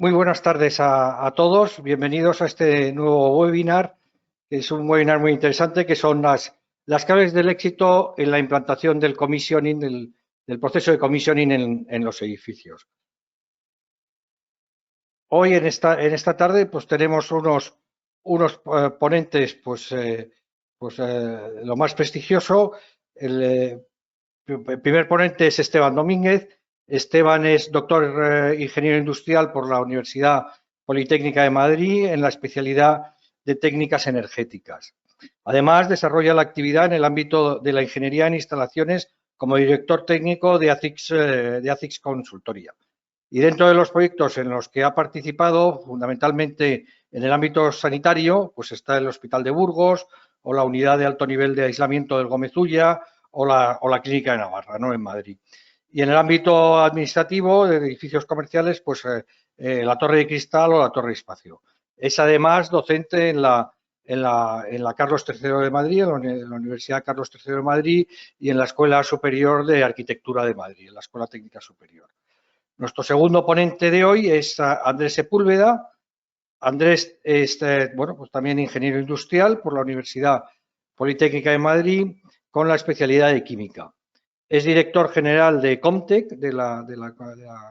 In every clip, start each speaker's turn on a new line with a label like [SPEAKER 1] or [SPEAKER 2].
[SPEAKER 1] Muy buenas tardes a todos. Bienvenidos a este nuevo webinar, que es un webinar muy interesante, que son las claves del éxito en la implantación del commissioning, del proceso de commissioning en los edificios. Hoy, en esta tarde, pues tenemos unos ponentes, lo más prestigioso. El primer ponente es Esteban Domínguez. Esteban es doctor ingeniero industrial por la Universidad Politécnica de Madrid en la especialidad de técnicas energéticas. Además, desarrolla la actividad en el ámbito de la ingeniería en instalaciones como director técnico de ACIX Consultoría. Y dentro de los proyectos en los que ha participado, fundamentalmente en el ámbito sanitario, pues está el Hospital de Burgos o la Unidad de Alto Nivel de Aislamiento del Gómez Ulla o la Clínica de Navarra, ¿no?, en Madrid. Y en el ámbito administrativo de edificios comerciales, pues la Torre de Cristal o la Torre de Espacio. Es además docente en la Carlos III de Madrid, en la Universidad Carlos III de Madrid y en la Escuela Superior de Arquitectura de Madrid, en la Escuela Técnica Superior. Nuestro segundo ponente de hoy es Andrés Sepúlveda. Andrés es pues también ingeniero industrial por la Universidad Politécnica de Madrid con la especialidad de química. Es director general de Comtech, de la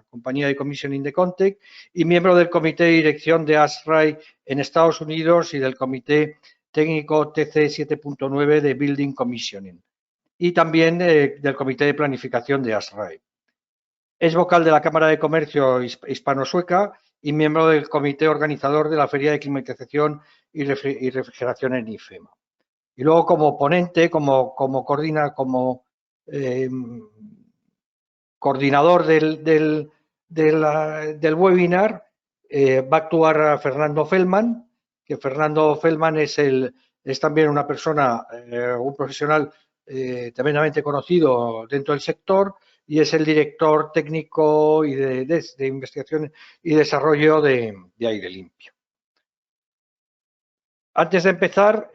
[SPEAKER 1] compañía de commissioning de Comtech, y miembro del comité de dirección de ASRAE en Estados Unidos y del comité técnico TC 7.9 de Building Commissioning, y también del comité de planificación de ASRAE. Es vocal de la Cámara de Comercio Hispano-Sueca y miembro del comité organizador de la Feria de Climatización y Refrigeración en IFEMA. Y luego, como ponente, como coordinador del webinar, va a actuar Fernando Feldman, que Fernando Feldman es también una persona, un profesional tremendamente conocido dentro del sector, y es el director técnico y de investigación y desarrollo de aire limpio. Antes de empezar,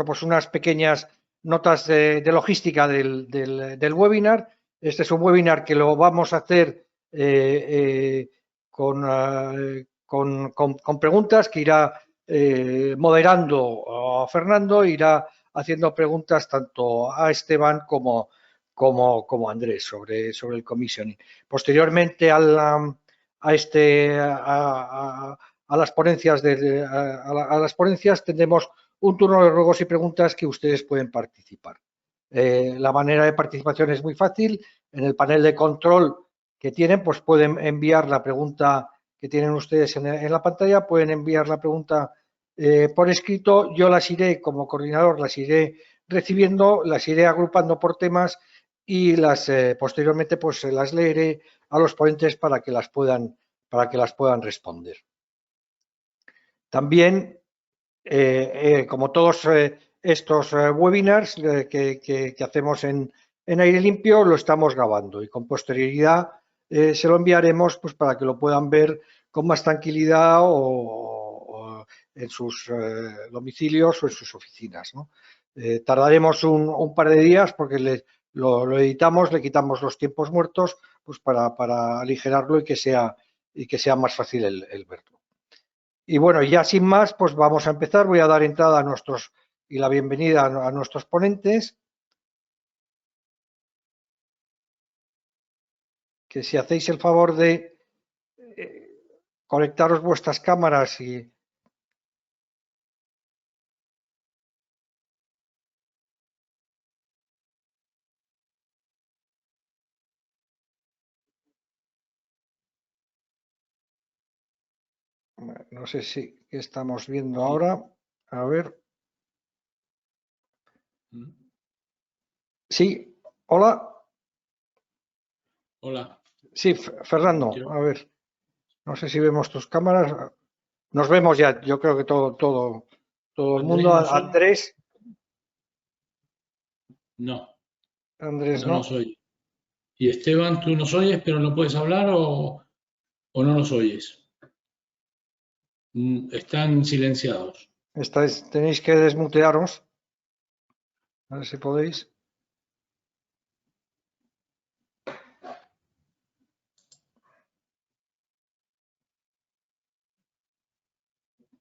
[SPEAKER 1] pues unas pequeñas notas de logística del webinar. Este es un webinar que lo vamos a hacer con preguntas que irá moderando a Fernando, irá haciendo preguntas tanto a Esteban como a Andrés sobre el commissioning. Posteriormente a las ponencias tendremos un turno de ruegos y preguntas que ustedes pueden participar. La manera de participación es muy fácil. En el panel de control que tienen, pues pueden enviar la pregunta que tienen ustedes en la pantalla, pueden enviar la pregunta por escrito. Yo las iré, como coordinador, las iré recibiendo, las iré agrupando por temas y posteriormente pues las leeré a los ponentes para que las puedan responder. También, como todos estos webinars que hacemos en aire limpio, lo estamos grabando y con posterioridad se lo enviaremos pues para que lo puedan ver con más tranquilidad o en sus domicilios o en sus oficinas, ¿no? Tardaremos un par de días porque lo editamos, le quitamos los tiempos muertos pues para aligerarlo y que sea más fácil el verlo. Y bueno, ya sin más, pues vamos a empezar. Voy a dar entrada y la bienvenida a nuestros ponentes. Que si hacéis el favor de conectaros vuestras cámaras y... No sé si estamos viendo ahora. A ver. Sí, hola.
[SPEAKER 2] Hola.
[SPEAKER 1] Sí, Fernando, a ver. No sé si vemos tus cámaras. Nos vemos ya, yo creo que todo el mundo. Andrés.
[SPEAKER 2] No.
[SPEAKER 1] Andrés,
[SPEAKER 2] No nos oye. Y Esteban, ¿tú nos oyes pero no puedes hablar o no nos oyes? Están silenciados.
[SPEAKER 1] Tenéis que desmutearos. A ver si podéis.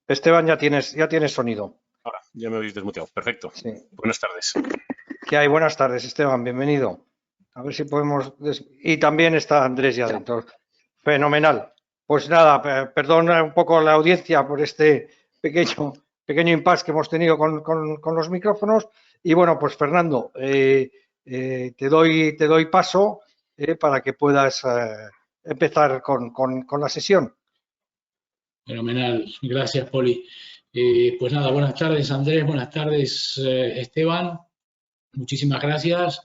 [SPEAKER 1] Esteban, ya tienes sonido.
[SPEAKER 3] Ahora, ya me habéis desmuteado. Perfecto.
[SPEAKER 1] Sí.
[SPEAKER 3] Buenas tardes.
[SPEAKER 1] ¿Qué hay? Buenas tardes, Esteban, bienvenido. A ver si podemos... Y también está Andrés ya dentro. Fenomenal. Pues nada, perdona un poco a la audiencia por este pequeño impasse que hemos tenido con los micrófonos. Y bueno, pues Fernando, te doy paso para que puedas empezar con la sesión.
[SPEAKER 2] Fenomenal. Gracias, Poli. Pues nada, buenas tardes, Andrés. Buenas tardes, Esteban. Muchísimas gracias.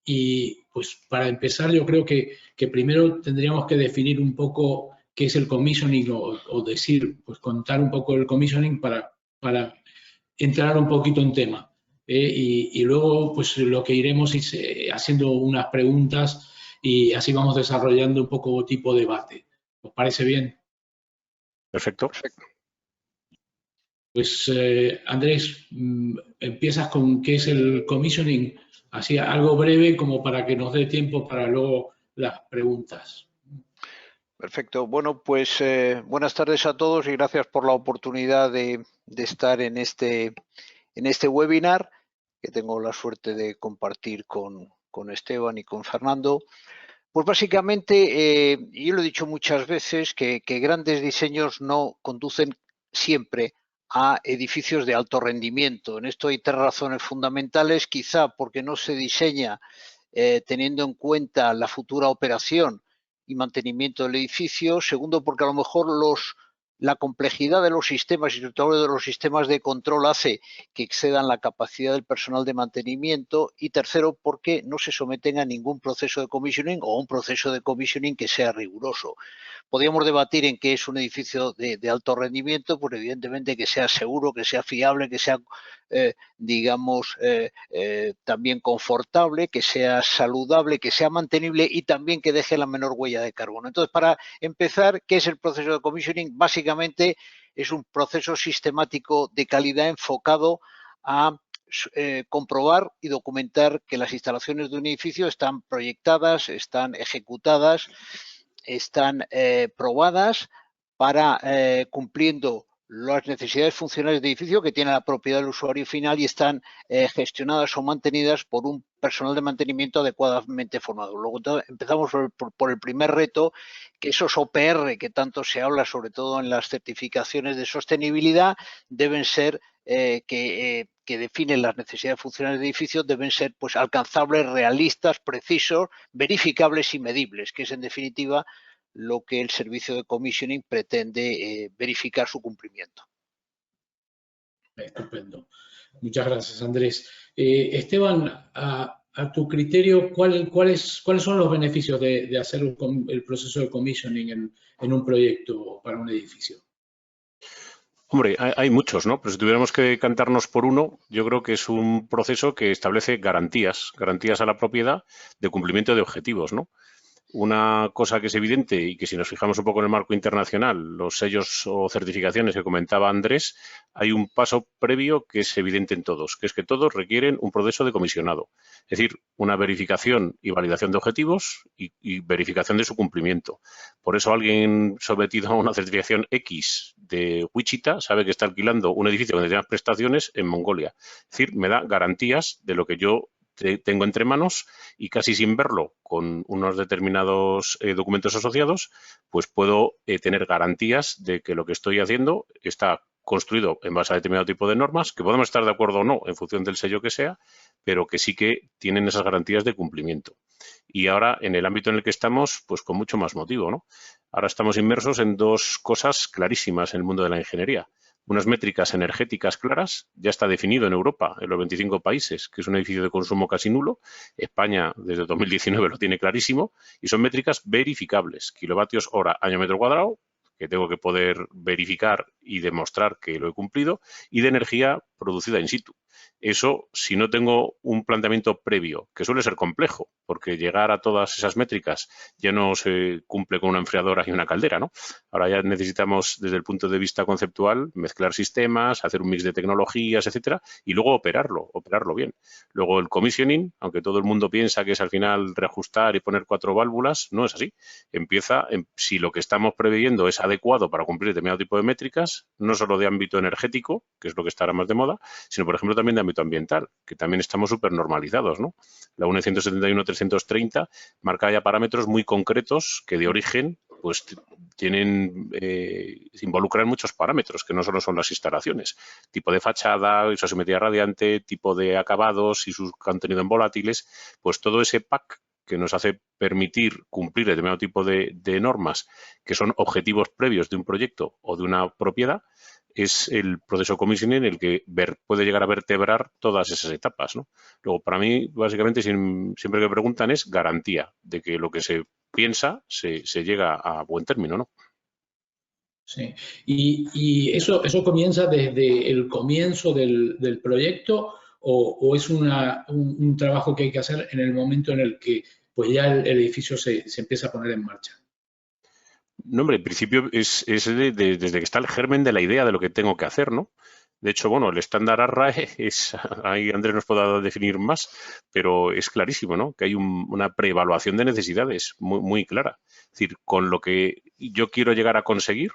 [SPEAKER 2] Y pues para empezar, yo creo que primero tendríamos que definir un poco qué es el commissioning o decir, pues contar un poco el commissioning para entrar un poquito en tema. Y luego, pues lo que iremos es haciendo unas preguntas y así vamos desarrollando un poco tipo de debate. ¿Os parece bien?
[SPEAKER 3] Perfecto.
[SPEAKER 2] Pues Andrés, empiezas con qué es el commissioning, así algo breve como para que nos dé tiempo para luego las preguntas.
[SPEAKER 4] Perfecto. Bueno, pues buenas tardes a todos y gracias por la oportunidad de estar en este webinar que tengo la suerte de compartir con Esteban y con Fernando. Pues básicamente, yo lo he dicho muchas veces, que grandes diseños no conducen siempre a edificios de alto rendimiento. En esto hay tres razones fundamentales, quizá porque no se diseña teniendo en cuenta la futura operación y mantenimiento del edificio. Segundo, porque a lo mejor la complejidad de los sistemas y sobre todo de los sistemas de control hace que excedan la capacidad del personal de mantenimiento. Y tercero, porque no se someten a ningún proceso de commissioning o un proceso de commissioning que sea riguroso. Podríamos debatir en qué es un edificio de alto rendimiento, pues evidentemente que sea seguro, que sea fiable, que sea, digamos, también confortable, que sea saludable, que sea mantenible y también que deje la menor huella de carbono. Entonces, para empezar, ¿qué es el proceso de commissioning? Básicamente es un proceso sistemático de calidad enfocado a comprobar y documentar que las instalaciones de un edificio están proyectadas, están ejecutadas, están probadas para cumpliendo las necesidades funcionales de edificio que tiene la propiedad del usuario final y están gestionadas o mantenidas por un personal de mantenimiento adecuadamente formado. Luego empezamos por el primer reto, que esos OPR que tanto se habla, sobre todo en las certificaciones de sostenibilidad, deben ser que definen las necesidades funcionales de edificios, deben ser pues alcanzables, realistas, precisos, verificables y medibles, que es en definitiva lo que el servicio de commissioning pretende verificar su cumplimiento.
[SPEAKER 2] Estupendo. Muchas gracias, Andrés. Esteban, a tu criterio, ¿cuáles son los beneficios de hacer el proceso de commissioning en un proyecto para un edificio?
[SPEAKER 3] Hombre, hay muchos, ¿no? Pero si tuviéramos que decantarnos por uno, yo creo que es un proceso que establece garantías a la propiedad de cumplimiento de objetivos, ¿no? Una cosa que es evidente y que si nos fijamos un poco en el marco internacional, los sellos o certificaciones que comentaba Andrés, hay un paso previo que es evidente en todos, que es que todos requieren un proceso de comisionado. Es decir, una verificación y validación de objetivos y verificación de su cumplimiento. Por eso alguien sometido a una certificación X de Wichita sabe que está alquilando un edificio con determinadas prestaciones en Mongolia. Es decir, me da garantías de lo que yo tengo entre manos y casi sin verlo con unos determinados documentos asociados, pues puedo tener garantías de que lo que estoy haciendo está construido en base a determinado tipo de normas, que podemos estar de acuerdo o no en función del sello que sea, pero que sí que tienen esas garantías de cumplimiento. Y ahora, en el ámbito en el que estamos, pues con mucho más motivo, ¿no? Ahora estamos inmersos en dos cosas clarísimas en el mundo de la ingeniería. Unas métricas energéticas claras, ya está definido en Europa, en los 25 países, que es un edificio de consumo casi nulo. España, desde 2019, lo tiene clarísimo. Y son métricas verificables, kilovatios hora, año metro cuadrado, que tengo que poder verificar y demostrar que lo he cumplido, y de energía producida in situ. Eso, si no tengo un planteamiento previo, que suele ser complejo, porque llegar a todas esas métricas ya no se cumple con una enfriadora y una caldera, ¿no? Ahora ya necesitamos, desde el punto de vista conceptual, mezclar sistemas, hacer un mix de tecnologías, etcétera, y luego operarlo bien. Luego el commissioning, aunque todo el mundo piensa que es al final reajustar y poner 4 válvulas, no es así. Empieza, si lo que estamos previendo es adecuado para cumplir determinado tipo de métricas, técnicas, no solo de ámbito energético, que es lo que está ahora más de moda, sino, por ejemplo, también de ámbito ambiental, que también estamos súper normalizados, ¿no? La UNE 171-330 marca ya parámetros muy concretos que de origen pues tienen, involucran muchos parámetros, que no solo son las instalaciones. Tipo de fachada, isosimetría radiante, tipo de acabados y su contenido en volátiles, pues todo ese pack que nos hace permitir cumplir determinado tipo de normas que son objetivos previos de un proyecto o de una propiedad, es el proceso commissioning el que puede llegar a vertebrar todas esas etapas, ¿no? Luego, para mí, básicamente, siempre que me preguntan es garantía de que lo que se piensa se llega a buen término, ¿no?
[SPEAKER 2] Sí. ¿Y eso comienza desde el comienzo del proyecto o es un trabajo que hay que hacer en el momento en el que pues ya el edificio se empieza a poner en marcha?
[SPEAKER 3] No, hombre, en principio es desde que está el germen de la idea de lo que tengo que hacer, ¿no? De hecho, bueno, el estándar ARRAE ahí Andrés nos podrá definir más, pero es clarísimo, ¿no? Que hay una preevaluación de necesidades muy, muy clara. Es decir, con lo que yo quiero llegar a conseguir,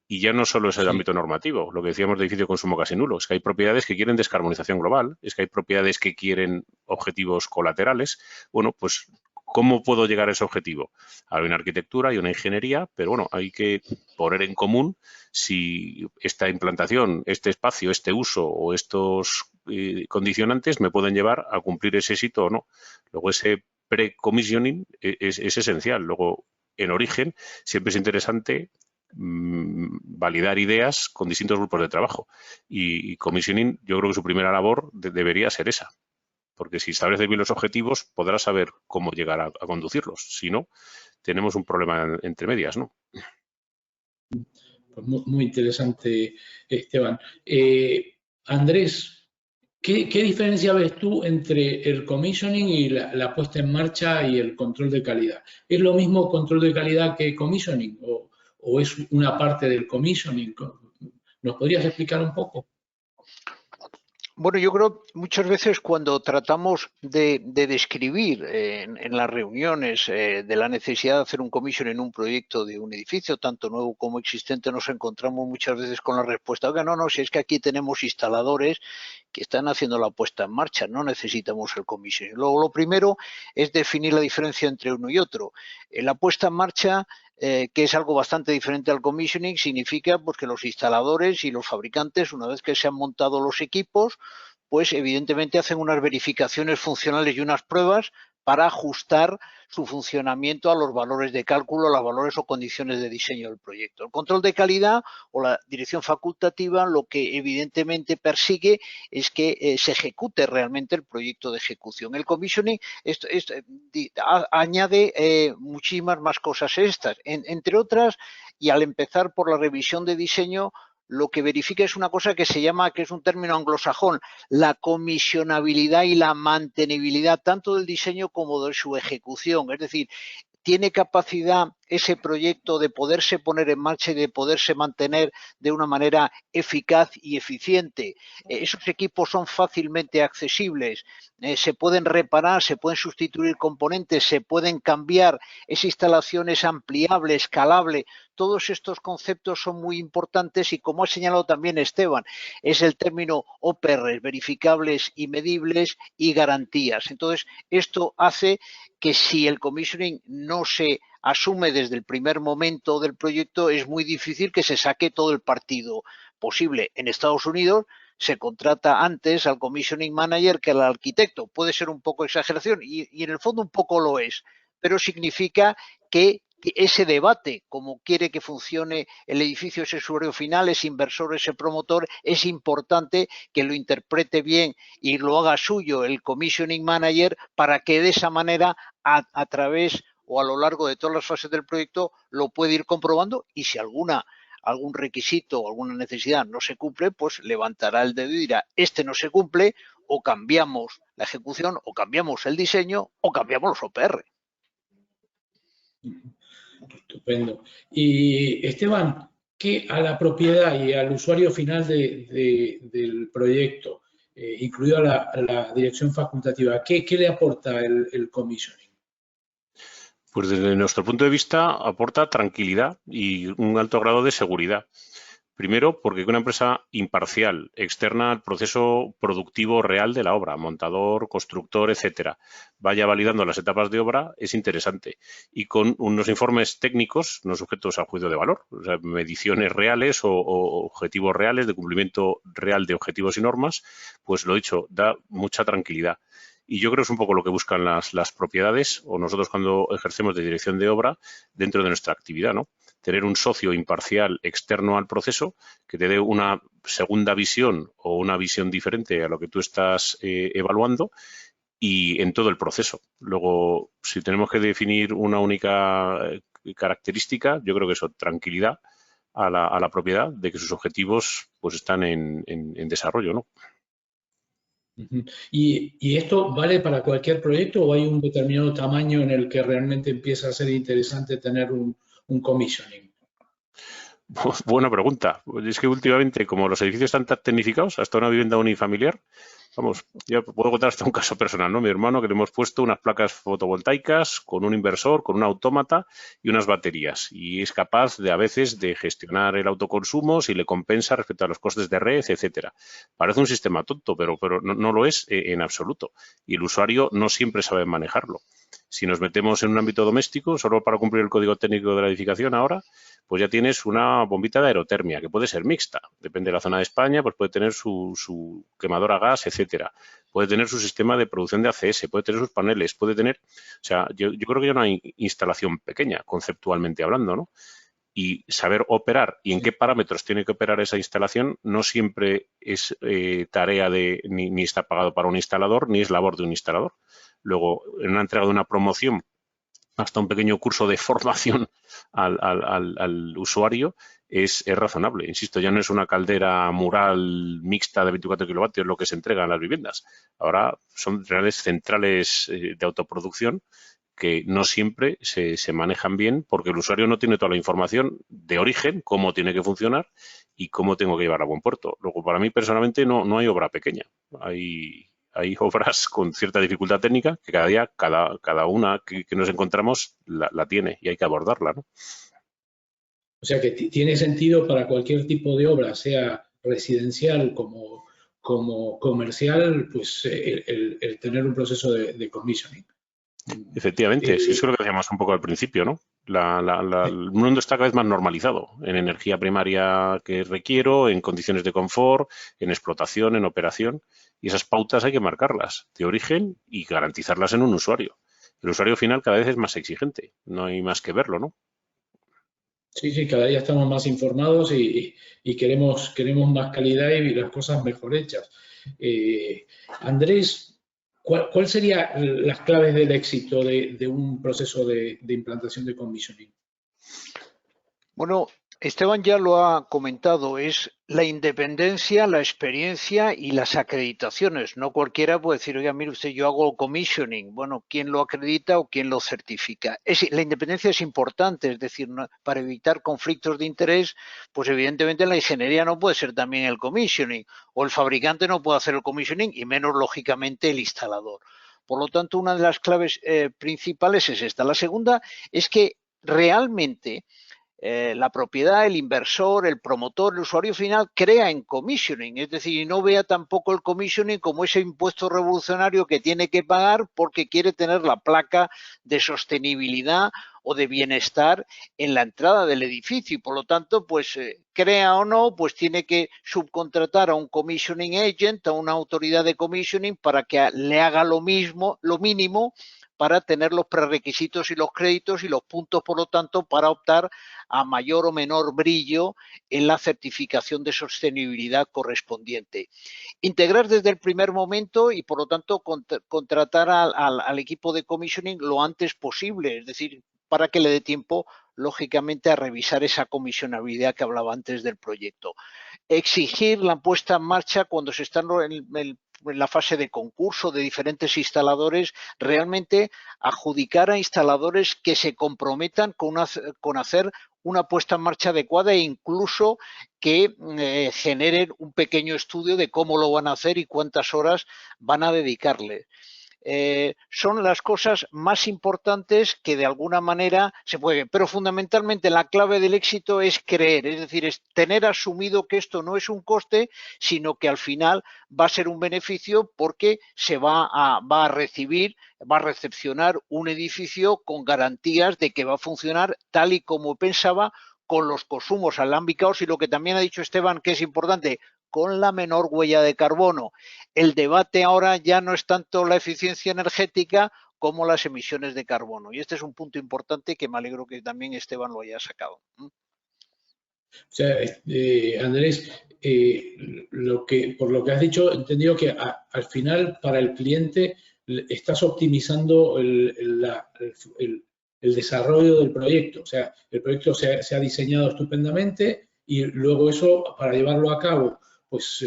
[SPEAKER 3] y ya no solo es el ámbito normativo, lo que decíamos de edificio de consumo casi nulo, es que hay propiedades que quieren descarbonización global, es que hay propiedades que quieren objetivos colaterales. Bueno, pues, ¿cómo puedo llegar a ese objetivo? Hay una arquitectura y una ingeniería, pero bueno, hay que poner en común si esta implantación, este espacio, este uso o estos condicionantes me pueden llevar a cumplir ese éxito o no. Luego, ese pre-commissioning es esencial. Luego, en origen, siempre es interesante validar ideas con distintos grupos de trabajo. Y commissioning, yo creo que su primera labor debería ser esa. Porque si estableces bien los objetivos, podrás saber cómo llegar a conducirlos. Si no, tenemos un problema entre medias, ¿no?
[SPEAKER 2] Pues muy interesante, Esteban. Andrés, ¿qué diferencia ves tú entre el commissioning y la puesta en marcha y el control de calidad? ¿Es lo mismo control de calidad que commissioning o es una parte del commissioning? ¿Nos podrías explicar un poco?
[SPEAKER 4] Bueno, yo creo muchas veces cuando tratamos de describir en las reuniones de la necesidad de hacer un commission en un proyecto de un edificio, tanto nuevo como existente, nos encontramos muchas veces con la respuesta, oiga, no, si es que aquí tenemos instaladores que están haciendo la puesta en marcha, no necesitamos el commission. Luego, lo primero es definir la diferencia entre uno y otro. La puesta en marcha, que es algo bastante diferente al commissioning, significa pues, que los instaladores y los fabricantes, una vez que se han montado los equipos, pues evidentemente hacen unas verificaciones funcionales y unas pruebas para ajustar su funcionamiento a los valores de cálculo, a los valores o condiciones de diseño del proyecto. El control de calidad o la dirección facultativa lo que evidentemente persigue es que se ejecute realmente el proyecto de ejecución. El commissioning añade muchísimas más cosas estas, entre otras, y al empezar por la revisión de diseño, lo que verifica es una cosa que se llama, que es un término anglosajón, la comisionabilidad y la mantenibilidad tanto del diseño como de su ejecución. Es decir, tiene capacidad ese proyecto de poderse poner en marcha y de poderse mantener de una manera eficaz y eficiente. Esos equipos son fácilmente accesibles, se pueden reparar, se pueden sustituir componentes, se pueden cambiar, esa instalación es ampliable, escalable. Todos estos conceptos son muy importantes y, como ha señalado también Esteban, es el término OPR, verificables y medibles y garantías. Entonces, esto hace que si el commissioning no se asume desde el primer momento del proyecto, es muy difícil que se saque todo el partido posible. En Estados Unidos se contrata antes al commissioning manager que al arquitecto. Puede ser un poco exageración y en el fondo un poco lo es, pero significa que ese debate, como quiere que funcione el edificio, ese usuario final, ese inversor, ese promotor, es importante que lo interprete bien y lo haga suyo el commissioning manager para que de esa manera a través o a lo largo de todas las fases del proyecto lo puede ir comprobando y si algún requisito o alguna necesidad no se cumple, pues levantará el dedo y dirá, este no se cumple, o cambiamos la ejecución, o cambiamos el diseño, o cambiamos los OPR.
[SPEAKER 2] Estupendo. Y Esteban, ¿qué a la propiedad y al usuario final del proyecto, incluido a la dirección facultativa, qué le aporta el commissioning?
[SPEAKER 3] Pues desde nuestro punto de vista aporta tranquilidad y un alto grado de seguridad. Primero, porque una empresa imparcial, externa al proceso productivo real de la obra, montador, constructor, etcétera, vaya validando las etapas de obra, es interesante. Y con unos informes técnicos, no sujetos a juicio de valor, o sea, mediciones reales o objetivos reales de cumplimiento real de objetivos y normas, pues lo dicho, da mucha tranquilidad. Y yo creo que es un poco lo que buscan las propiedades o nosotros cuando ejercemos de dirección de obra dentro de nuestra actividad, ¿no? Tener un socio imparcial externo al proceso que te dé una segunda visión o una visión diferente a lo que tú estás evaluando y en todo el proceso. Luego, si tenemos que definir una única característica, yo creo que eso, tranquilidad a la propiedad de que sus objetivos pues están en desarrollo, ¿no?
[SPEAKER 2] ¿Y esto vale para cualquier proyecto o hay un determinado tamaño en el que realmente empieza a ser interesante tener un commissioning?
[SPEAKER 3] Buena pregunta. Es que últimamente, como los edificios están tan tecnificados, hasta una vivienda unifamiliar, vamos, ya puedo contar hasta un caso personal, ¿no? Mi hermano, que le hemos puesto unas placas fotovoltaicas con un inversor, con un autómata y unas baterías. Y es capaz de, a veces, de gestionar el autoconsumo si le compensa respecto a los costes de red, etcétera. Parece un sistema tonto, pero no lo es en absoluto. Y el usuario no siempre sabe manejarlo. Si nos metemos en un ámbito doméstico, solo para cumplir el código técnico de la edificación ahora, pues ya tienes una bombita de aerotermia, que puede ser mixta. Depende de la zona de España, pues puede tener su quemador a gas, etcétera. Puede tener su sistema de producción de ACS, puede tener sus paneles, puede tener... O sea, yo creo que ya no hay instalación pequeña, conceptualmente hablando, ¿no? Y saber operar y en qué parámetros tiene que operar esa instalación no siempre es tarea de ni está pagado para un instalador, ni es labor de un instalador. Luego, en una entrega de una promoción, hasta un pequeño curso de formación al usuario es razonable. Insisto, ya no es una caldera mural mixta de 24 kilovatios lo que se entrega en las viviendas. Ahora son reales centrales de autoproducción que no siempre se manejan bien porque el usuario no tiene toda la información de origen, cómo tiene que funcionar y cómo tengo que llevar a buen puerto. Luego, para mí personalmente no hay obra pequeña. Hay obras con cierta dificultad técnica que cada día, cada una que nos encontramos la tiene y hay que abordarla, ¿no?
[SPEAKER 2] O sea que tiene sentido para cualquier tipo de obra, sea residencial como comercial, pues el tener un proceso de commissioning.
[SPEAKER 3] Efectivamente, sí, eso es lo que decíamos un poco al principio, ¿no? El mundo está cada vez más normalizado en energía primaria que requiero, en condiciones de confort, en explotación, en operación, y esas pautas hay que marcarlas de origen y garantizarlas en un usuario. El usuario final cada vez es más exigente, no hay más que verlo, ¿no?
[SPEAKER 2] Sí, cada día estamos más informados y queremos más calidad y las cosas mejor hechas. Andrés, ¿cuál serían las claves del éxito de un proceso de implantación de commissioning?
[SPEAKER 4] Bueno, Esteban ya lo ha comentado, es la independencia, la experiencia y las acreditaciones. No cualquiera puede decir, oiga, mire usted, yo hago commissioning. Bueno, ¿quién lo acredita o quién lo certifica? La independencia es importante, es decir, para evitar conflictos de interés, pues evidentemente la ingeniería no puede ser también el commissioning, o el fabricante no puede hacer el commissioning, y menos, lógicamente, el instalador. Por lo tanto, una de las claves principales es esta. La segunda es que realmente la propiedad, el inversor, el promotor, el usuario final crea en commissioning, es decir, no vea tampoco el commissioning como ese impuesto revolucionario que tiene que pagar porque quiere tener la placa de sostenibilidad o de bienestar en la entrada del edificio y por lo tanto, pues crea o no, pues tiene que subcontratar a un commissioning agent, a una autoridad de commissioning para que le haga lo mismo, lo mínimo para tener los prerequisitos y los créditos y los puntos, por lo tanto, para optar a mayor o menor brillo en la certificación de sostenibilidad correspondiente. Integrar desde el primer momento y, por lo tanto, contratar al equipo de commissioning lo antes posible, es decir, para que le dé tiempo, lógicamente, a revisar esa comisionabilidad que hablaba antes del proyecto. Exigir la puesta en marcha cuando se está en la fase de concurso de diferentes instaladores, realmente adjudicar a instaladores que se comprometan con hacer una puesta en marcha adecuada e incluso que generen un pequeño estudio de cómo lo van a hacer y cuántas horas van a dedicarle. son las cosas más importantes que de alguna manera se pueden. Pero fundamentalmente la clave del éxito es creer, es decir, es tener asumido que esto no es un coste, sino que al final va a ser un beneficio porque se va a recepcionar un edificio con garantías de que va a funcionar tal y como pensaba, con los consumos alámbicados y lo que también ha dicho Esteban, que es importante, con la menor huella de carbono. El debate ahora ya no es tanto la eficiencia energética como las emisiones de carbono. Y este es un punto importante que me alegro que también Esteban lo haya sacado.
[SPEAKER 2] O sea, Andrés, por lo que has dicho, he entendido que al final para el cliente estás optimizando el desarrollo del proyecto. O sea, el proyecto se ha diseñado estupendamente y luego eso, para llevarlo a cabo, pues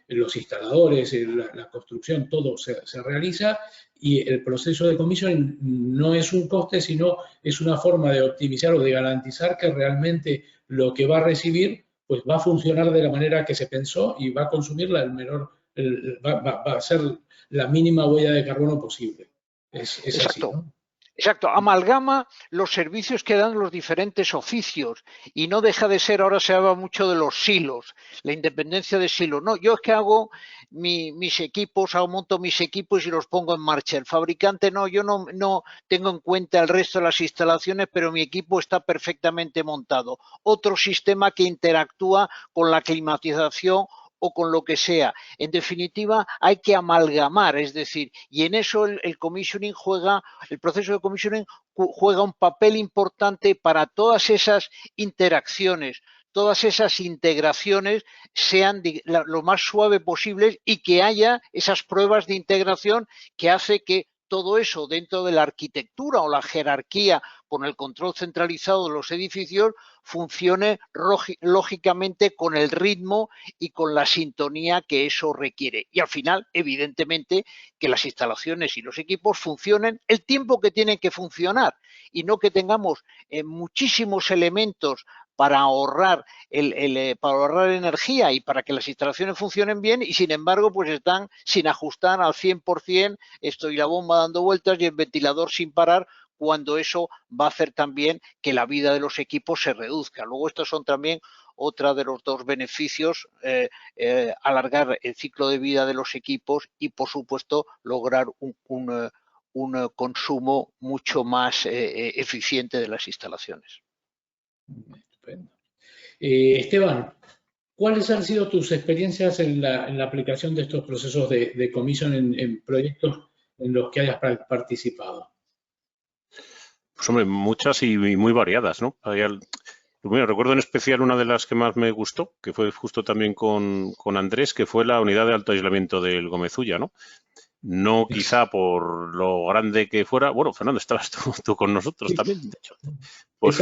[SPEAKER 2] los instaladores, la construcción, todo se realiza y el proceso de commissioning no es un coste, sino es una forma de optimizar o de garantizar que realmente lo que va a recibir pues va a funcionar de la manera que se pensó y va a consumir va a ser la mínima huella de carbono posible. Es
[SPEAKER 4] Exacto.
[SPEAKER 2] así, ¿no?
[SPEAKER 4] Exacto, amalgama los servicios que dan los diferentes oficios y no deja de ser, ahora se habla mucho de los silos, la independencia de silos. No, yo es que hago mis equipos, monto mis equipos y los pongo en marcha. El fabricante no, yo no tengo en cuenta el resto de las instalaciones, pero mi equipo está perfectamente montado. Otro sistema que interactúa con la climatización o con lo que sea. En definitiva, hay que amalgamar, es decir, y en eso el commissioning el proceso de commissioning juega un papel importante para todas esas interacciones, todas esas integraciones sean lo más suave posible y que haya esas pruebas de integración que hace que todo eso dentro de la arquitectura o la jerarquía con el control centralizado de los edificios funcione lógicamente con el ritmo y con la sintonía que eso requiere. Y al final, evidentemente, que las instalaciones y los equipos funcionen el tiempo que tienen que funcionar y no que tengamos muchísimos elementos para ahorrar energía y para que las instalaciones funcionen bien y sin embargo pues están sin ajustar al 100%, estoy la bomba dando vueltas y el ventilador sin parar, cuando eso va a hacer también que la vida de los equipos se reduzca. Luego estos son también otra de los dos beneficios, alargar el ciclo de vida de los equipos y por supuesto lograr un consumo mucho más eficiente de las instalaciones.
[SPEAKER 2] Estupendo. Esteban, ¿cuáles han sido tus experiencias en la aplicación de estos procesos de comisión en proyectos en los que hayas participado?
[SPEAKER 3] Pues hombre, muchas y muy variadas, ¿no? Bueno, recuerdo en especial una de las que más me gustó, que fue justo también con Andrés, que fue la unidad de alto aislamiento del Gómez Ulla, ¿no? No quizá por lo grande que fuera. Bueno, Fernando, estabas tú con nosotros también, de hecho. Pues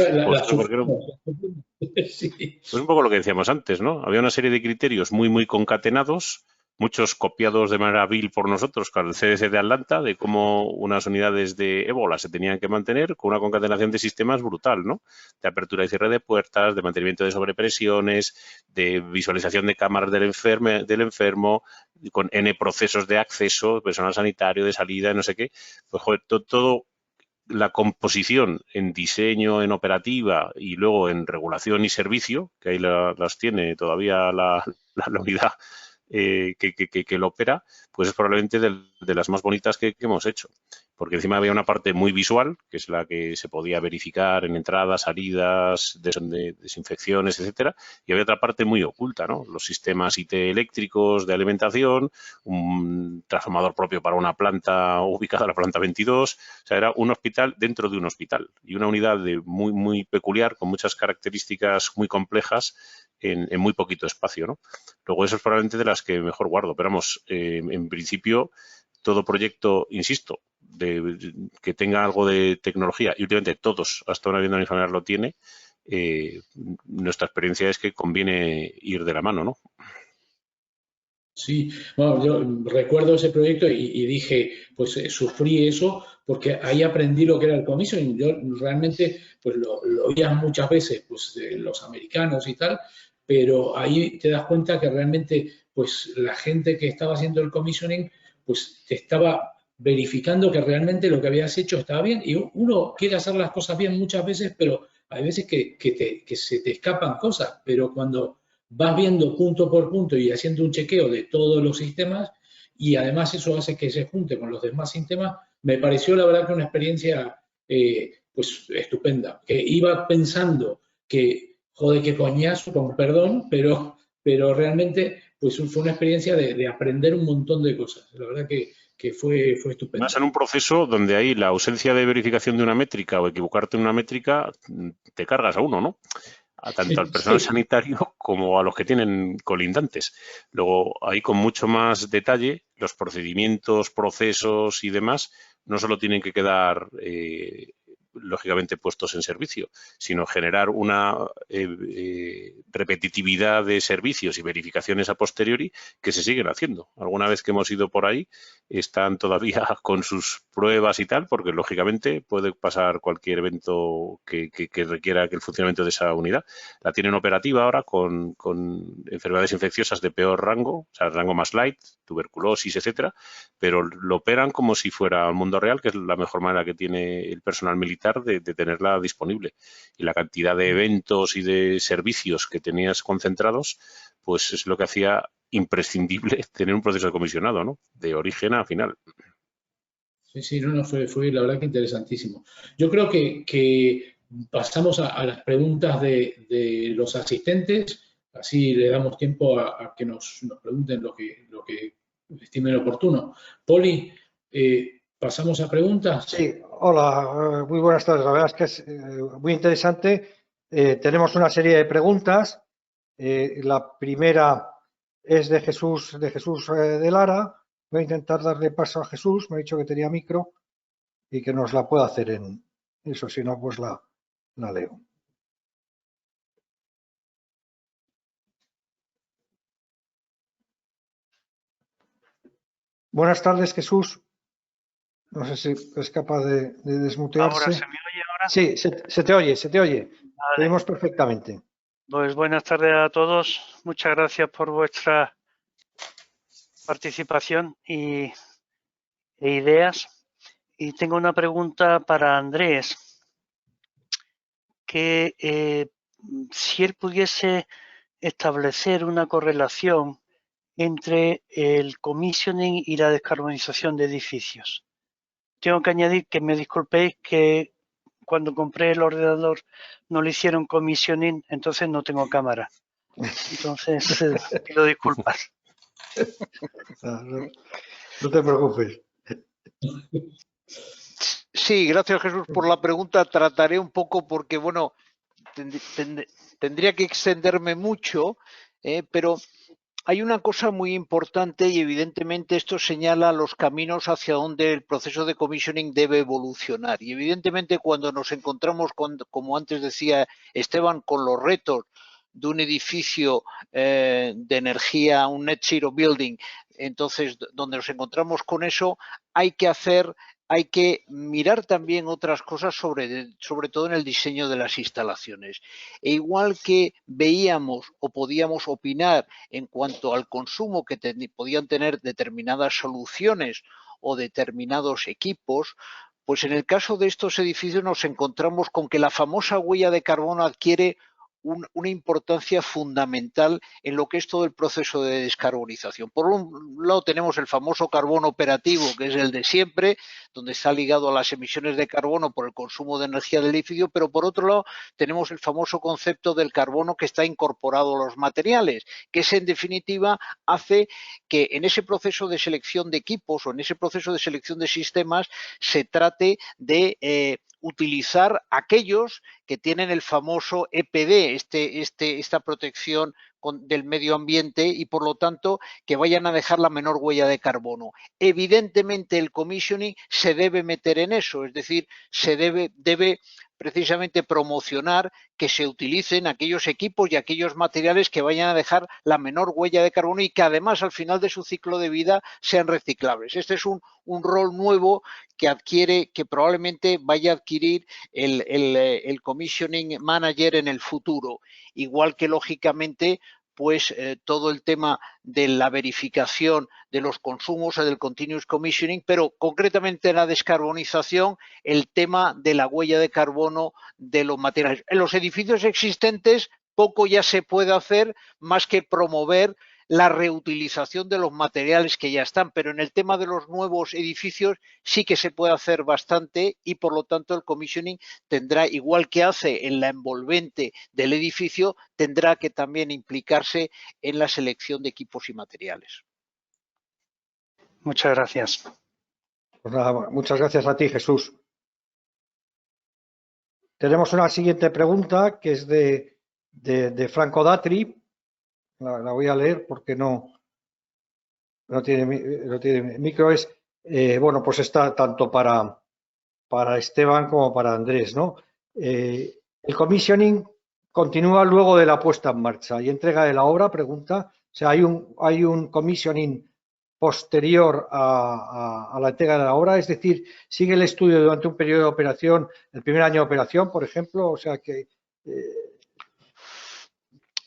[SPEAKER 3] un poco lo que decíamos antes, ¿no? Había una serie de criterios muy concatenados, muchos copiados de manera vil por nosotros con el CDC de Atlanta, de cómo unas unidades de ébola se tenían que mantener con una concatenación de sistemas brutal, ¿no? De apertura y cierre de puertas, de mantenimiento de sobrepresiones, de visualización de cámaras del enfermo, con N procesos de acceso, personal sanitario, de salida, no sé qué. Pues, joder, todo la composición en diseño, en operativa y luego en regulación y servicio, que ahí las tiene todavía la unidad que lo opera, pues es probablemente de las más bonitas que hemos hecho. Porque encima había una parte muy visual, que es la que se podía verificar en entradas, salidas, desinfecciones, etcétera, y había otra parte muy oculta, ¿no? Los sistemas IT eléctricos de alimentación, un transformador propio para una planta ubicada en la planta 22, o sea, era un hospital dentro de un hospital y una unidad muy peculiar, con muchas características muy complejas en muy poquito espacio, ¿no? Luego eso es probablemente de las que mejor guardo, pero vamos, en principio todo proyecto, insisto, que tenga algo de tecnología, y últimamente todos, hasta una vivienda unifamiliar lo tiene, nuestra experiencia es que conviene ir de la mano, ¿no?
[SPEAKER 2] Sí, bueno, yo recuerdo ese proyecto y dije, pues sufrí eso porque ahí aprendí lo que era el commissioning. Yo realmente pues lo oía muchas veces pues de los americanos y tal, pero ahí te das cuenta que realmente pues la gente que estaba haciendo el commissioning pues te estaba verificando que realmente lo que habías hecho estaba bien. Y uno quiere hacer las cosas bien muchas veces, pero hay veces que se te escapan cosas. Pero cuando vas viendo punto por punto y haciendo un chequeo de todos los sistemas, y además eso hace que se junte con los demás sistemas, me pareció la verdad que una experiencia pues estupenda. Que iba pensando que, joder, qué coñazo, con perdón, pero realmente pues fue una experiencia de aprender un montón de cosas. La verdad que fue estupendo.
[SPEAKER 3] Más en un proceso donde hay la ausencia de verificación de una métrica o equivocarte en una métrica, te cargas a uno, ¿no? Tanto al personal sanitario como a los que tienen colindantes. Luego, ahí con mucho más detalle, los procedimientos, procesos y demás no solo tienen que quedar lógicamente puestos en servicio, sino generar una repetitividad de servicios y verificaciones a posteriori que se siguen haciendo. Alguna vez que hemos ido por ahí, están todavía con sus pruebas y tal, porque lógicamente puede pasar cualquier evento que requiera que el funcionamiento de esa unidad. La tienen operativa ahora con enfermedades infecciosas de peor rango, o sea, rango más light, tuberculosis, etcétera, pero lo operan como si fuera el mundo real, que es la mejor manera que tiene el personal militar de tenerla disponible. Y la cantidad de eventos y de servicios que tenías concentrados, pues es lo que hacía imprescindible tener un proceso de comisionado, ¿no? De origen a final.
[SPEAKER 2] Sí, no, fue la verdad que interesantísimo. Yo creo que pasamos a las preguntas de los asistentes, así le damos tiempo a que nos pregunten lo que estimen oportuno. Poli, ¿pasamos a preguntas?
[SPEAKER 1] Sí, hola, muy buenas tardes. La verdad es que es muy interesante. Tenemos una serie de preguntas. La primera es de Jesús de Lara. Voy a intentar darle paso a Jesús. Me ha dicho que tenía micro y que nos la pueda hacer en eso. Si no, pues la leo. Buenas tardes, Jesús. No sé si es capaz de desmutearse.
[SPEAKER 5] ¿Ahora se me oye ahora?
[SPEAKER 1] Sí, se te oye, se te oye.
[SPEAKER 5] Vale.
[SPEAKER 1] Te oímos perfectamente.
[SPEAKER 5] Pues buenas tardes a todos. Muchas gracias por vuestra participación e ideas. Y tengo una pregunta para Andrés, que si él pudiese establecer una correlación entre el commissioning y la descarbonización de edificios. Tengo que añadir que me disculpéis que cuando compré el ordenador no le hicieron commissioning, entonces no tengo cámara. Entonces, pido disculpas.
[SPEAKER 1] No te preocupes.
[SPEAKER 4] Sí, gracias Jesús por la pregunta. Trataré un poco porque, bueno, tendría que extenderme mucho, pero hay una cosa muy importante y evidentemente esto señala los caminos hacia donde el proceso de commissioning debe evolucionar. Y evidentemente cuando nos encontramos con, como antes decía Esteban, con los retos de un edificio de energía, un net zero building, entonces donde nos encontramos con eso, hay que mirar también otras cosas, sobre todo en el diseño de las instalaciones. E igual que veíamos o podíamos opinar en cuanto al consumo que podían tener determinadas soluciones o determinados equipos, pues en el caso de estos edificios nos encontramos con que la famosa huella de carbono adquiere una importancia fundamental en lo que es todo el proceso de descarbonización. Por un lado tenemos el famoso carbono operativo, que es el de siempre, donde está ligado a las emisiones de carbono por el consumo de energía del edificio, pero por otro lado tenemos el famoso concepto del carbono que está incorporado a los materiales, que es en definitiva hace que en ese proceso de selección de equipos o en ese proceso de selección de sistemas se trate de utilizar aquellos que tienen el famoso EPD, esta protección del medio ambiente y por lo tanto que vayan a dejar la menor huella de carbono. Evidentemente el commissioning se debe meter en eso, es decir, se debe precisamente promocionar que se utilicen aquellos equipos y aquellos materiales que vayan a dejar la menor huella de carbono y que además al final de su ciclo de vida sean reciclables. Este es un rol nuevo que probablemente vaya a adquirir el commissioning manager en el futuro, igual que lógicamente pues todo el tema de la verificación de los consumos o del continuous commissioning, pero concretamente en la descarbonización, el tema de la huella de carbono de los materiales. En los edificios existentes poco ya se puede hacer más que promover la reutilización de los materiales que ya están, pero en el tema de los nuevos edificios sí que se puede hacer bastante y por lo tanto el commissioning tendrá, igual que hace en la envolvente del edificio, tendrá que también implicarse en la selección de equipos y materiales.
[SPEAKER 5] Muchas gracias.
[SPEAKER 1] Pues nada, muchas gracias a ti, Jesús. Tenemos una siguiente pregunta que es de Franco Datri. La voy a leer porque no tiene micro. Bueno, pues está tanto para Esteban como para Andrés, ¿no? El commissioning continúa luego de la puesta en marcha y entrega de la obra, pregunta. O sea, hay un commissioning posterior a la entrega de la obra, es decir, sigue el estudio durante un periodo de operación, el primer año de operación, por ejemplo, o sea que...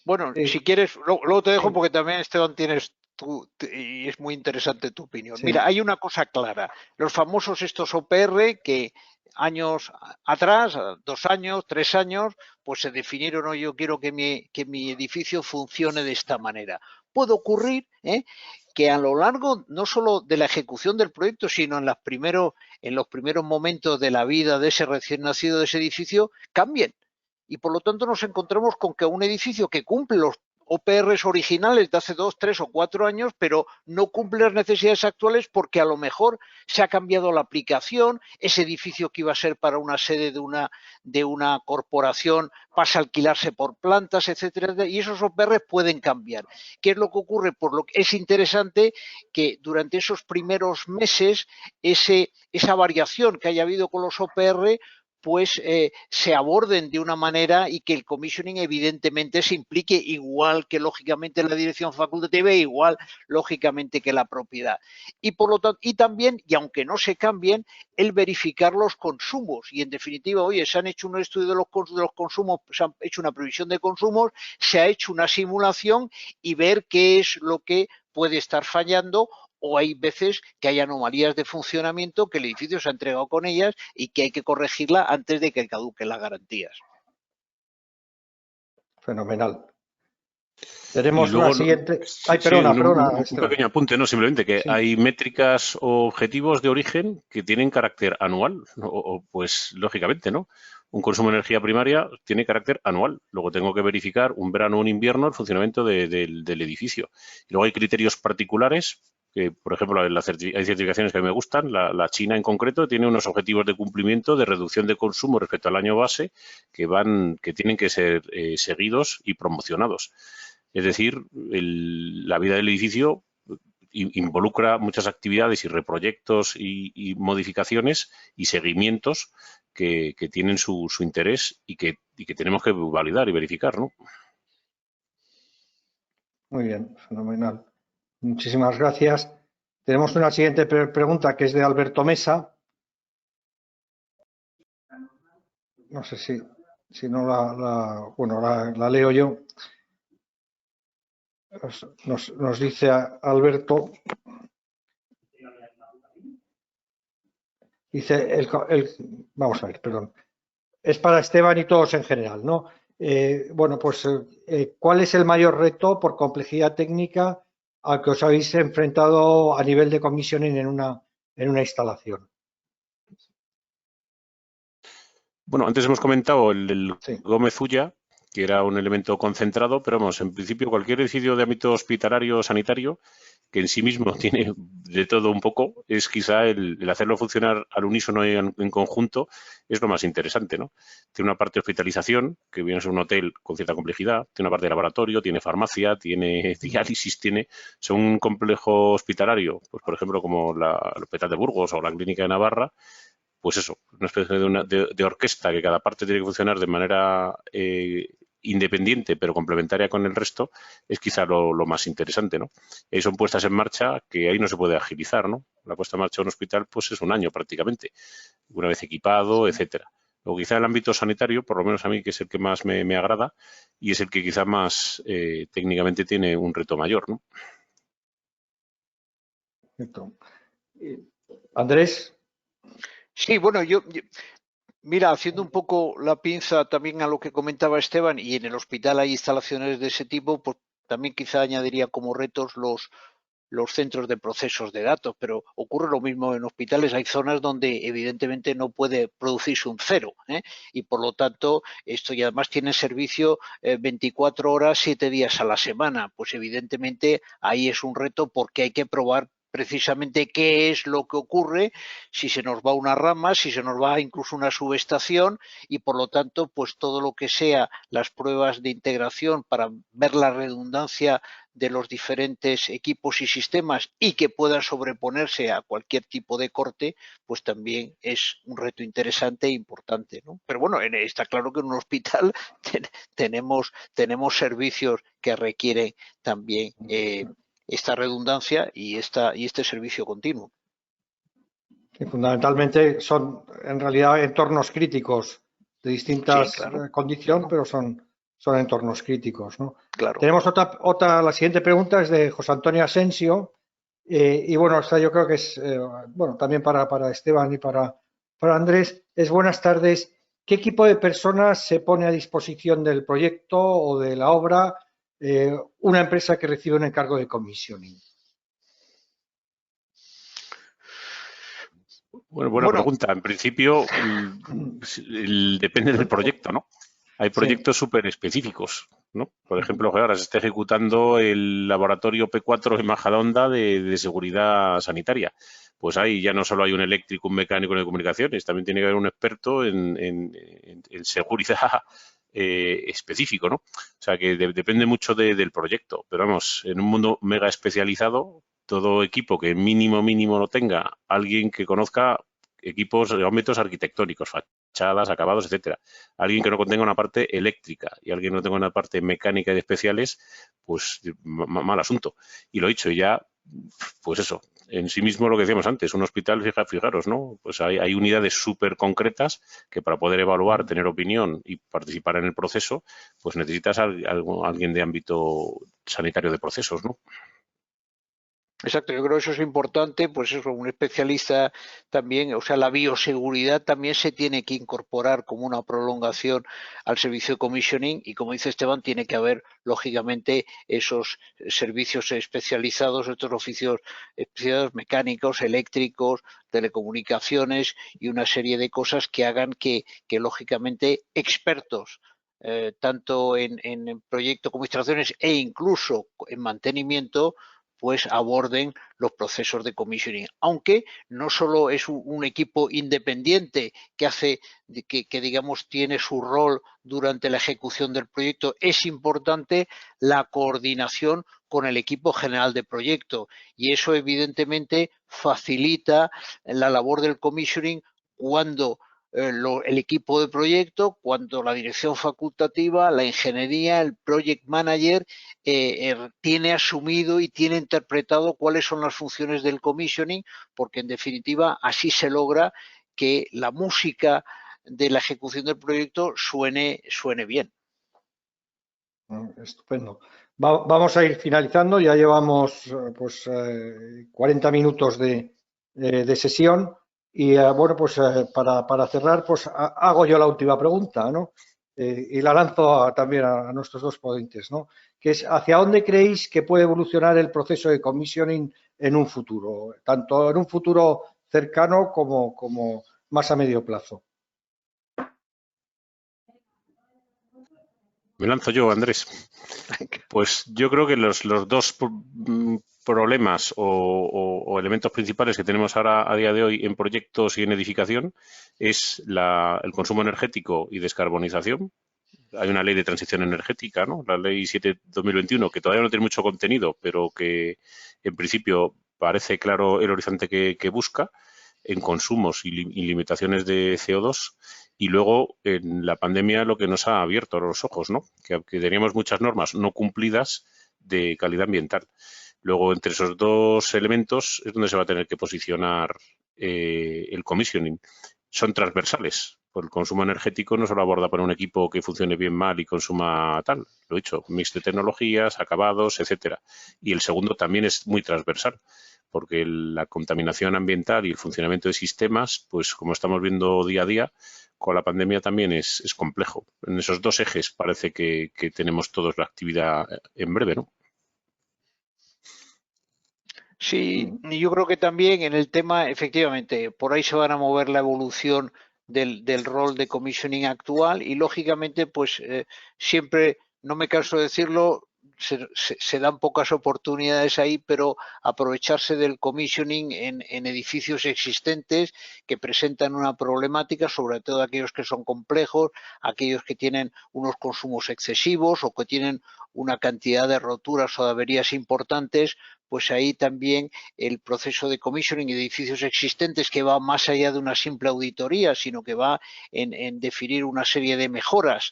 [SPEAKER 4] Bueno, si quieres, luego te dejo porque también, Esteban, tienes tú, y es muy interesante tu opinión.
[SPEAKER 1] Sí.
[SPEAKER 4] Mira, hay una cosa clara. Los famosos estos OPR que años atrás, 2 años, 3 años, pues se definieron, ¿no? Yo quiero que mi edificio funcione de esta manera. Puede ocurrir que a lo largo no solo de la ejecución del proyecto, sino en los primeros momentos de la vida de ese recién nacido de ese edificio, cambien. Y por lo tanto nos encontramos con que un edificio que cumple los OPRs originales de hace 2, 3 o 4 años, pero no cumple las necesidades actuales porque a lo mejor se ha cambiado la aplicación, ese edificio que iba a ser para una sede de una corporación pasa a alquilarse por plantas, etcétera, y esos OPRs pueden cambiar. ¿Qué es lo que ocurre? Por lo que es interesante que durante esos primeros meses esa variación que haya habido con los OPR pues se aborden de una manera y que el commissioning evidentemente se implique igual que lógicamente la dirección facultativa, igual lógicamente que la propiedad. Y por lo tanto, y también, y aunque no se cambien, el verificar los consumos. Y en definitiva, oye, se han hecho un estudio de los consumos, se han hecho una previsión de consumos, se ha hecho una simulación y ver qué es lo que puede estar fallando, o hay veces que hay anomalías de funcionamiento que el edificio se ha entregado con ellas y que hay que corregirla antes de que caduquen las garantías.
[SPEAKER 1] Fenomenal. Tenemos luego, una siguiente. Ay,
[SPEAKER 3] sí,
[SPEAKER 1] perdona,
[SPEAKER 3] un pequeño apunte, ¿no? Simplemente que sí, hay métricas o objetivos de origen que tienen carácter anual, pues lógicamente, ¿no? Un consumo de energía primaria tiene carácter anual. Luego tengo que verificar un verano o un invierno el funcionamiento del edificio. Y luego hay criterios particulares que, por ejemplo, hay certificaciones que a mí me gustan. La China en concreto tiene unos objetivos de cumplimiento de reducción de consumo respecto al año base que tienen que ser seguidos y promocionados. Es decir, la vida del edificio involucra muchas actividades y reproyectos y modificaciones y seguimientos que tienen su interés y que tenemos que validar y verificar, ¿no?
[SPEAKER 1] Muy bien, fenomenal. Muchísimas gracias. Tenemos una siguiente pregunta que es de Alberto Mesa. No sé si no la leo yo. Nos dice Alberto. Dice, vamos a ver, perdón. Es para Esteban y todos en general, ¿no? Bueno, pues, ¿cuál es el mayor reto por complejidad técnica al que os habéis enfrentado a nivel de commissioning en una instalación?
[SPEAKER 3] Bueno, antes hemos comentado el
[SPEAKER 1] sí.
[SPEAKER 3] Gómez Ulla, que era un elemento concentrado, pero vamos, en principio cualquier edificio de ámbito hospitalario o sanitario que en sí mismo tiene de todo un poco, es quizá el hacerlo funcionar al unísono en conjunto es lo más interesante, ¿no? Tiene una parte de hospitalización, que viene a ser un hotel con cierta complejidad, tiene una parte de laboratorio, tiene farmacia, tiene diálisis, son un complejo hospitalario, pues por ejemplo como el Hospital de Burgos o la Clínica de Navarra, pues eso, una especie de orquesta que cada parte tiene que funcionar de manera independiente pero complementaria con el resto, es quizá lo más interesante, ¿no? Y ahí son puestas en marcha que ahí no se puede agilizar, ¿no? La puesta en marcha de un hospital pues es un año prácticamente, una vez equipado, etcétera. O quizá el ámbito sanitario, por lo menos a mí, que es el que más me agrada y es el que quizá más técnicamente tiene un reto mayor, ¿no?
[SPEAKER 1] Andrés.
[SPEAKER 4] Sí, bueno, mira, haciendo un poco la pinza también a lo que comentaba Esteban, y en el hospital hay instalaciones de ese tipo, pues también quizá añadiría como retos los centros de procesos de datos, pero ocurre lo mismo en hospitales. Hay zonas donde evidentemente no puede producirse un cero, y por lo tanto esto, y además tiene servicio 24 horas, 7 días a la semana. Pues evidentemente ahí es un reto porque hay que probar precisamente qué es lo que ocurre, si se nos va una rama, si se nos va incluso una subestación, y por lo tanto pues todo lo que sea las pruebas de integración para ver la redundancia de los diferentes equipos y sistemas y que puedan sobreponerse a cualquier tipo de corte, pues también es un reto interesante e importante, ¿no? Pero bueno, está claro que en un hospital tenemos servicios que requieren también esta redundancia y este servicio continuo.
[SPEAKER 1] Y fundamentalmente son en realidad entornos críticos de distintas
[SPEAKER 4] sí, claro,
[SPEAKER 1] condiciones,
[SPEAKER 4] claro.
[SPEAKER 1] pero son entornos críticos, ¿no?
[SPEAKER 4] Claro.
[SPEAKER 1] Tenemos la siguiente pregunta es de José Antonio Asensio, y bueno, esta yo creo que es, bueno, también para Esteban y para Andrés, es buenas tardes. ¿Qué equipo de personas se pone a disposición del proyecto o de la obra una empresa que recibe un encargo de commissioning?
[SPEAKER 3] Bueno, buena pregunta. En principio, depende del proyecto, ¿no? Hay proyectos súper específicos, ¿no? Por ejemplo, ahora se está ejecutando el laboratorio P4 en Majadahonda de seguridad sanitaria. Pues ahí ya no solo hay un eléctrico, un mecánico de comunicaciones, también tiene que haber un experto en seguridad específico, ¿no? O sea, que depende mucho del proyecto. Pero vamos, en un mundo mega especializado, todo equipo que mínimo lo tenga, alguien que conozca equipos, ámbitos arquitectónicos, fachadas, acabados, etcétera. Alguien que no contenga una parte eléctrica y alguien que no tenga una parte mecánica y de especiales, pues mal asunto. Y lo he dicho, y ya, pues eso, en sí mismo lo que decíamos antes, un hospital, fijaros, ¿no? Pues hay unidades súper concretas que para poder evaluar, tener opinión y participar en el proceso, pues necesitas alguien de ámbito sanitario de procesos, ¿no?
[SPEAKER 4] Exacto, yo creo que eso es importante, pues eso, un especialista también, o sea, la bioseguridad también se tiene que incorporar como una prolongación al servicio de commissioning y como dice Esteban, tiene que haber, lógicamente, esos servicios especializados, estos oficios especializados mecánicos, eléctricos, telecomunicaciones y una serie de cosas que hagan que lógicamente, expertos tanto en proyectos como instalaciones e incluso en mantenimiento, pues aborden los procesos de commissioning. Aunque no solo es un equipo independiente que hace, que digamos tiene su rol durante la ejecución del proyecto, es importante la coordinación con el equipo general de proyecto y eso evidentemente facilita la labor del commissioning cuando el equipo de proyecto, cuando la dirección facultativa, la ingeniería, el project manager tiene asumido y tiene interpretado cuáles son las funciones del commissioning, porque en definitiva así se logra que la música de la ejecución del proyecto suene bien.
[SPEAKER 1] Estupendo. Vamos a ir finalizando, ya llevamos pues 40 minutos de sesión y bueno, pues para cerrar, pues hago yo la última pregunta, ¿no? Y la lanzo también a nuestros dos ponentes, ¿no? Que es, ¿hacia dónde creéis que puede evolucionar el proceso de commissioning en un futuro? Tanto en un futuro cercano como más a medio plazo.
[SPEAKER 3] Me lanzo yo, Andrés. Pues yo creo que los dos problemas o elementos principales que tenemos ahora a día de hoy en proyectos y en edificación es el consumo energético y descarbonización. Hay una ley de transición energética, ¿no? La ley 7/2021, que todavía no tiene mucho contenido, pero que en principio parece claro el horizonte que busca en consumos y limitaciones de CO2. Y luego, en la pandemia, lo que nos ha abierto los ojos, ¿no? Que teníamos muchas normas no cumplidas de calidad ambiental. Luego, entre esos dos elementos es donde se va a tener que posicionar el commissioning. Son transversales, Pues el consumo energético no se lo aborda para un equipo que funcione bien, mal y consuma tal. Lo he dicho, mix de tecnologías, acabados, etcétera. Y el segundo también es muy transversal, porque la contaminación ambiental y el funcionamiento de sistemas, pues como estamos viendo día a día, con la pandemia también es complejo. En esos dos ejes parece que tenemos todos la actividad en breve, ¿no?
[SPEAKER 4] Sí, y yo creo que también en el tema, efectivamente, por ahí se van a mover la evolución del rol de commissioning actual y lógicamente, pues siempre, no me canso de decirlo, se dan pocas oportunidades ahí, pero aprovecharse del commissioning en edificios existentes que presentan una problemática, sobre todo aquellos que son complejos, aquellos que tienen unos consumos excesivos o que tienen una cantidad de roturas o de averías importantes, pues ahí también el proceso de commissioning de edificios existentes, que va más allá de una simple auditoría, sino que va en definir una serie de mejoras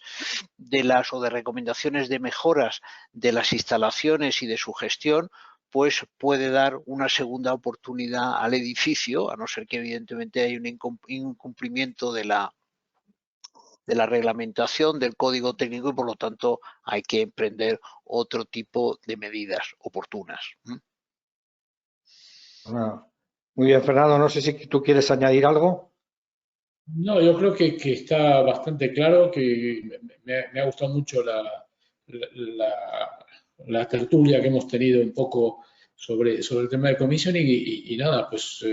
[SPEAKER 4] o de recomendaciones de mejoras de las instalaciones y de su gestión, pues puede dar una segunda oportunidad al edificio, a no ser que evidentemente hay un incumplimiento de la reglamentación, del código técnico y por lo tanto hay que emprender otro tipo de medidas oportunas.
[SPEAKER 1] Muy bien, Fernando, no sé si tú quieres añadir algo.
[SPEAKER 2] No, yo creo que está bastante claro, que me ha gustado mucho la tertulia que hemos tenido un poco sobre el tema de commissioning y nada, pues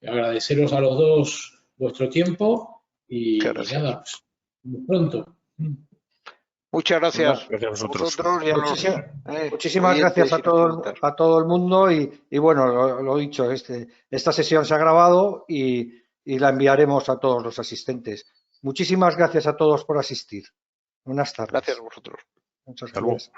[SPEAKER 2] agradeceros a los dos vuestro tiempo y nada, pues muy pronto.
[SPEAKER 4] Muchas gracias,
[SPEAKER 3] Gracias a vosotros.
[SPEAKER 4] y a
[SPEAKER 1] Muchísimas gracias a todo el mundo y bueno, lo dicho, esta sesión se ha grabado y la enviaremos a todos los asistentes. Muchísimas gracias a todos por asistir. Buenas tardes.
[SPEAKER 4] Gracias a vosotros.
[SPEAKER 1] Muchas gracias.